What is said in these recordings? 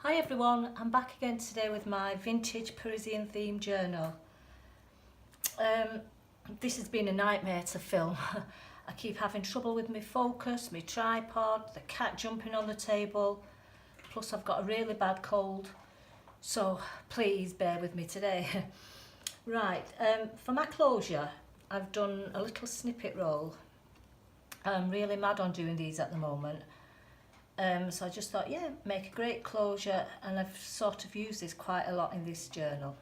Hi everyone, I'm back again today with my vintage Parisian themed journal. This has been a nightmare to film. I keep having trouble with my focus, my tripod, the cat jumping on the table, plus I've got a really bad cold, so please bear with me today. Right, for my closure I've done a little snippet roll. I'm really mad on doing these at the moment. So I just thought, yeah, make a great closure, and I've sort of used this quite a lot in this journal.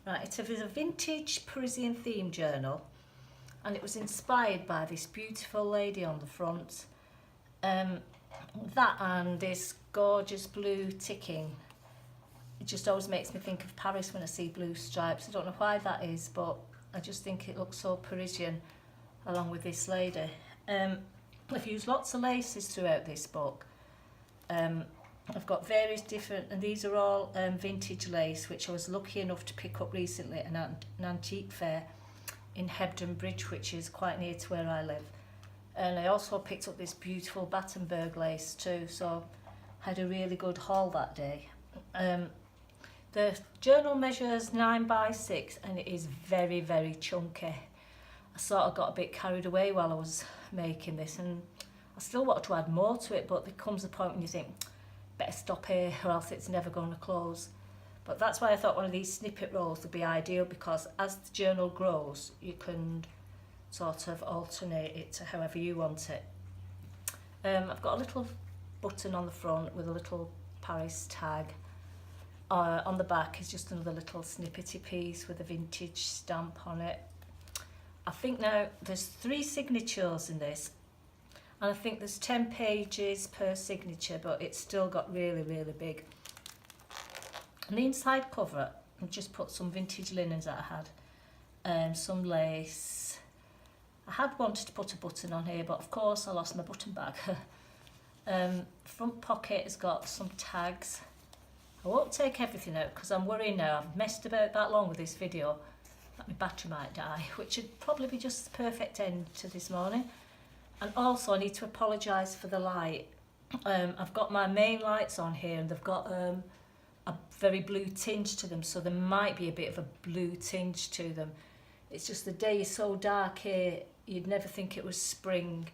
Right, it is a vintage Parisian theme journal, and it was inspired by this beautiful lady on the front. That and this gorgeous blue ticking. It just always makes me think of Paris when I see blue stripes. I don't know why that is, but I just think it looks so Parisian along with this lady. I've used lots of laces throughout this book. I've got various different, and these are all vintage lace, which I was lucky enough to pick up recently at an antique fair in Hebden Bridge, which is quite near to where I live. And I also picked up this beautiful Battenberg lace too, so I had a really good haul that day. The journal measures 9x6 and it is very, very chunky. I sort of got a bit carried away while I was making this, and I still wanted to add more to it, but there comes a point when you think, better stop here or else it's never going to close. But that's why I thought one of these snippet rolls would be ideal, because as the journal grows you can sort of alternate it to however you want it. I've got a little button on the front with a little Paris tag. On the back is just another little snippety piece with a vintage stamp on it. I think now there's 3 signatures in this, and I think there's 10 pages per signature, but it's still got really, really big. On the inside cover, I've just put some vintage linens that I had, some lace. I had wanted to put a button on here, but of course I lost my button bag. Front pocket has got some tags. I won't take everything out because I'm worrying now. I've messed about that long with this video that my battery might die, which would probably be just the perfect end to this morning. And also I need to apologise for the light. I've got my main lights on here, and they've got a very blue tinge to them, so there might be a bit of a blue tinge to them. It's just the day is so dark here, you'd never think it was spring.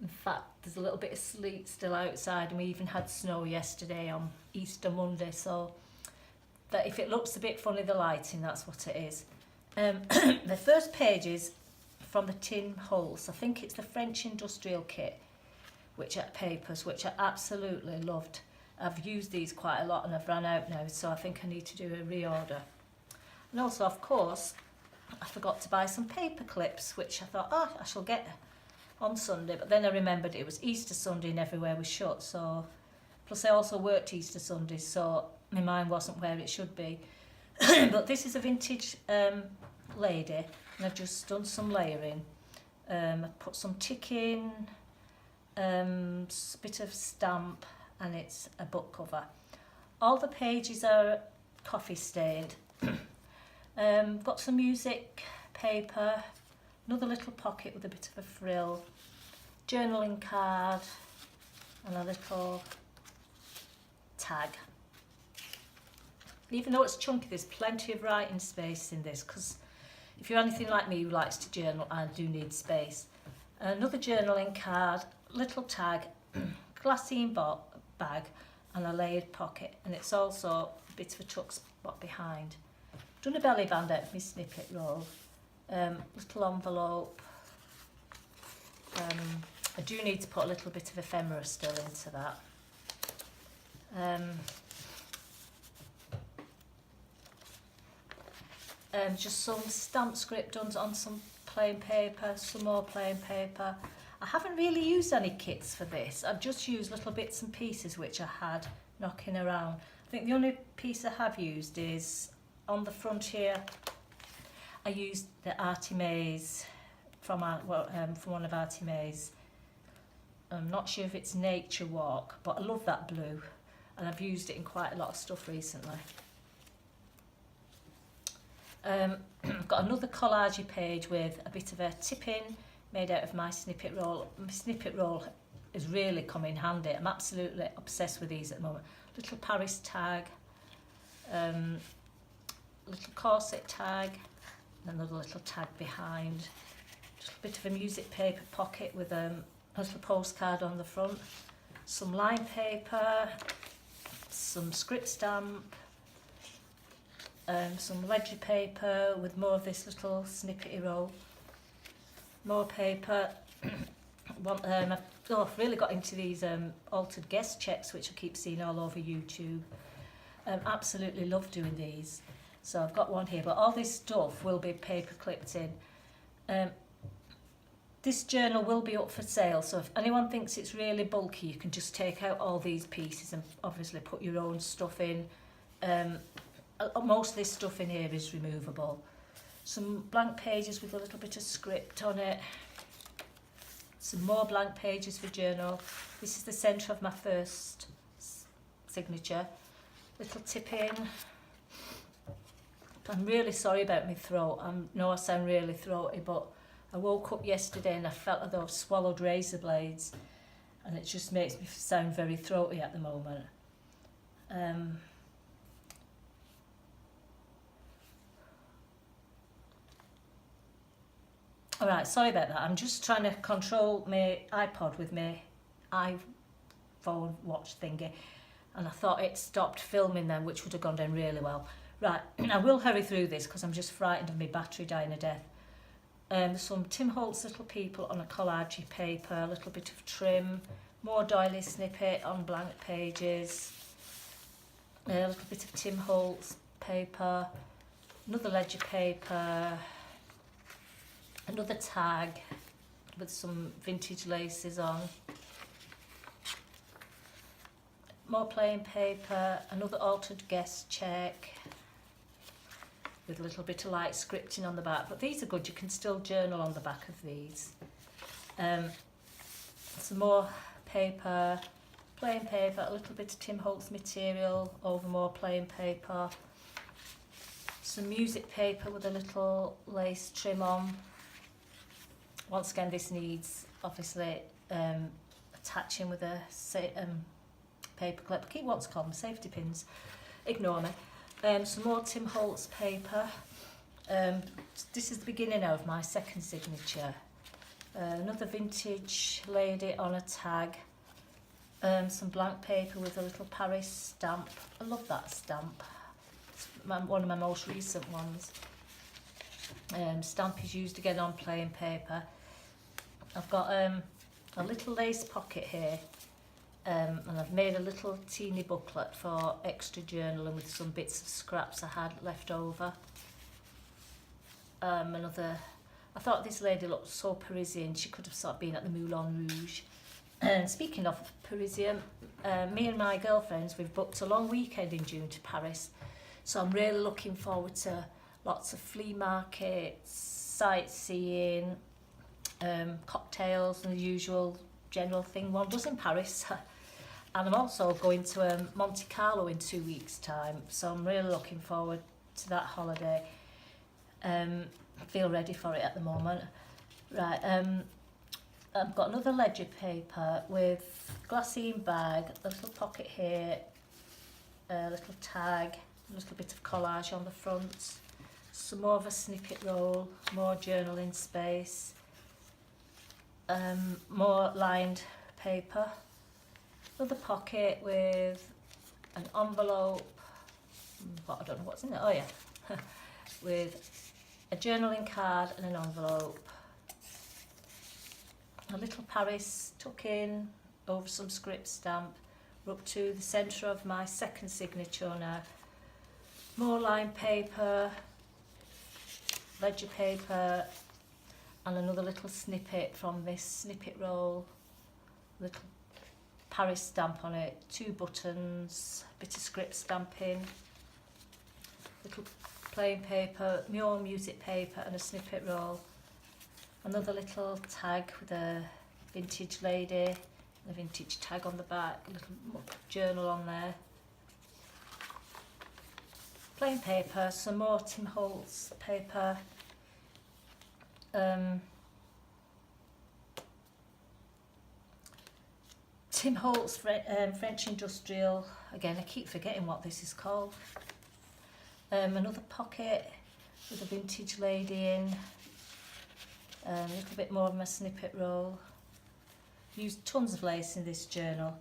In fact, there's a little bit of sleet still outside, and we even had snow yesterday on Easter Monday, so that if it looks a bit funny, the lighting, that's what it is. The first page is from the tin hulls. I think it's the French industrial kit, which are papers, which I absolutely loved. I've used these quite a lot and I've run out now, so I think I need to do a reorder. And also, of course, I forgot to buy some paper clips, which I thought, I shall get on Sunday, but then I remembered it was Easter Sunday and everywhere was shut, so plus I also worked Easter Sunday, so my mind wasn't where it should be. But this is a vintage lady, and I've just done some layering. I've put some ticking, bit of stamp, and it's a book cover. All the pages are coffee stained. Got some music paper, another little pocket with a bit of a frill, journaling card, and a little tag. Even though it's chunky, there's plenty of writing space in this, because if you're anything like me who likes to journal, I do need space. Another journaling card, little tag, glassine bag, and a layered pocket, and it's also a bit of a tuck spot behind. Done a belly band out of my snippet roll, little envelope. I do need to put a little bit of ephemera still into that. Just some stamp script done on some plain paper, some more plain paper. I haven't really used any kits for this. I've just used little bits and pieces which I had knocking around. I think the only piece I have used is on the front here. I used the Artie May's from one of Artie May's. I'm not sure if it's Nature Walk, but I love that blue, and I've used it in quite a lot of stuff recently. I've got another collage page with a bit of a tip-in made out of my snippet roll. My snippet roll has really come in handy. I'm absolutely obsessed with these at the moment. Little Paris tag, little corset tag, and another little tag behind. Just a bit of a music paper pocket with a little postcard on the front. Some line paper, some script stamp, some ledger paper with more of this little snippety roll. More paper. I've really got into these altered guest checks, which I keep seeing all over YouTube. Absolutely love doing these. So I've got one here, but all this stuff will be paper clipped in. This journal will be up for sale, so if anyone thinks it's really bulky, you can just take out all these pieces and obviously put your own stuff in. Most of this stuff in here is removable. Some blank pages with a little bit of script on it. Some more blank pages for journal. This is the centre of my first signature. Little tip in. I'm really sorry about my throat. I know I sound really throaty, but I woke up yesterday and I felt as though I've swallowed razor blades, and it just makes me sound very throaty at the moment. Alright, sorry about that. I'm just trying to control my iPod with my iPhone watch thingy, and I thought it stopped filming then, which would have gone down really well. Right, I will hurry through this because I'm just frightened of my battery dying a death. Some Tim Holtz Little People on a collage paper, a little bit of trim, more doily snippet on blank pages, a little bit of Tim Holtz paper, another ledger paper, another tag with some vintage laces on, more plain paper, another altered guest check with a little bit of light scripting on the back, but these are good, you can still journal on the back of these. Some more paper, plain paper, a little bit of Tim Holtz material over more plain paper, some music paper with a little lace trim on. Once again, this needs obviously attaching with a paper clip. I keep what's called them, safety pins, ignore me. Some more Tim Holtz paper. This is the beginning now of my second signature. Another vintage lady on a tag. Some blank paper with a little Paris stamp. I love that stamp. It's one of my most recent ones. Stamp is used again on plain paper. I've got a little lace pocket here. And I've made a little teeny booklet for extra journaling with some bits of scraps I had left over. I thought this lady looked so Parisian, she could have sort of been at the Moulin Rouge. And speaking of Parisian, me and my girlfriends, we've booked a long weekend in June to Paris. So I'm really looking forward to lots of flea markets, sightseeing, cocktails and the usual general thing one does in Paris. And I'm also going to Monte Carlo in 2 weeks' time, so I'm really looking forward to that holiday. I feel ready for it at the moment. Right, I've got another ledger paper with glassine bag, a little pocket here, a little tag, a little bit of collage on the front, some more of a snippet roll, more journaling space, more lined paper, another pocket with an envelope, I don't know what's in it, oh yeah, with a journaling card and an envelope, a little Paris tuck in over some script stamp. We're up to the centre of my second signature now. More lined paper, ledger paper, and another little snippet from this snippet roll, little Paris stamp on it, 2 buttons, a bit of script stamping, little plain paper, more music paper and a snippet roll, another little tag with a vintage lady, a vintage tag on the back, a little journal on there, plain paper, some more Tim Holtz paper, Tim Holtz French Industrial. Again, I keep forgetting what this is called. Another pocket with a vintage lady in. A little bit more of my snippet roll. Used tons of lace in this journal,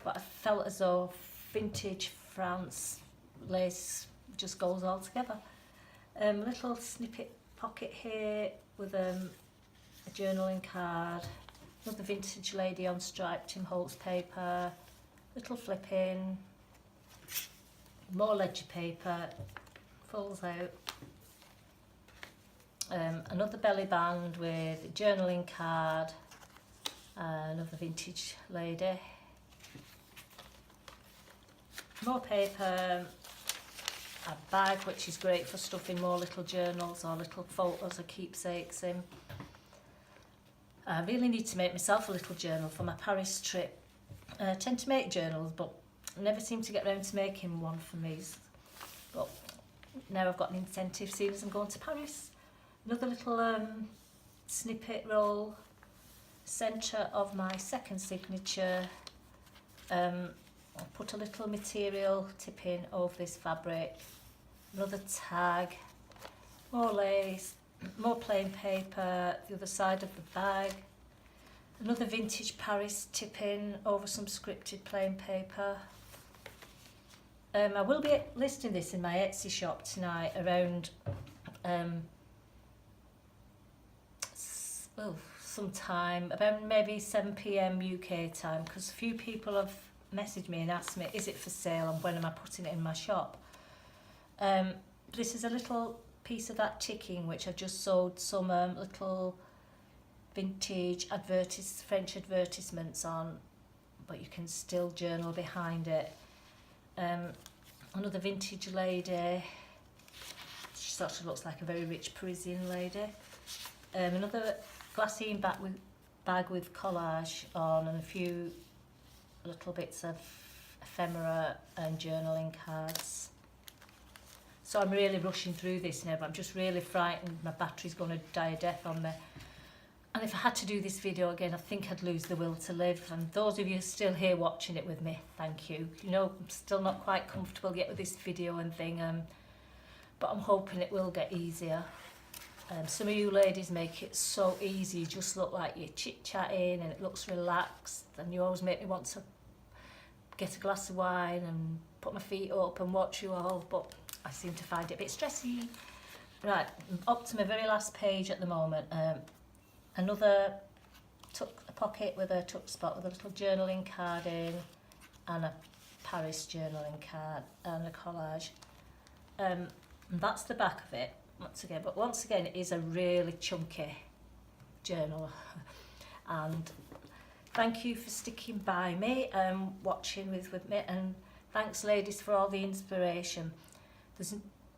but I felt as though vintage France lace just goes all together. Little snippet pocket here with a journaling card. Another vintage lady on striped Tim Holtz paper. Little flip in. More ledger paper. Folds out. Another belly band with a journaling card. Another vintage lady. More paper. A bag which is great for stuffing more little journals or little photos or keepsakes in. I really need to make myself a little journal for my Paris trip. I tend to make journals, but never seem to get around to making one for me. But now I've got an incentive, seeing as I'm going to Paris. Another little snippet roll, centre of my second signature. I'll put a little material tip in over this fabric. Another tag, more lace, more plain paper, the other side of the bag. Another vintage Paris tip in over some scripted plain paper. I will be listing this in my Etsy shop tonight around sometime, about maybe 7 PM UK time, because a few people have messaged me and asked me, is it for sale and when am I putting it in my shop? This is a little piece of that ticking which I've just sewed some little vintage French advertisements on, but you can still journal behind it. Another vintage lady, she sort of looks like a very rich Parisian lady. Another glassine bag with collage on, and a few little bits of ephemera and journaling cards. So I'm really rushing through this now, but I'm just really frightened my battery's going to die a death on me. And if I had to do this video again, I think I'd lose the will to live. And those of you still here watching it with me, thank you. You know, I'm still not quite comfortable yet with this video and thing, but I'm hoping it will get easier. Some of you ladies make it so easy, you just look like you're chit-chatting and it looks relaxed, and you always make me want to get a glass of wine and put my feet up and watch you all, but I seem to find it a bit stressy. Right, up to my very last page at the moment. Another a pocket with a tuck spot with a little journaling card in, and a Paris journaling card and a collage. And that's the back of it. Once again, it is a really chunky journal. And thank you for sticking by me and watching with me, and thanks ladies for all the inspiration. There's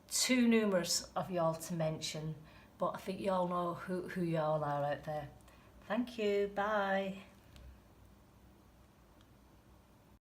too numerous of y'all to mention, but I think y'all know who y'all are out there. Thank you, bye.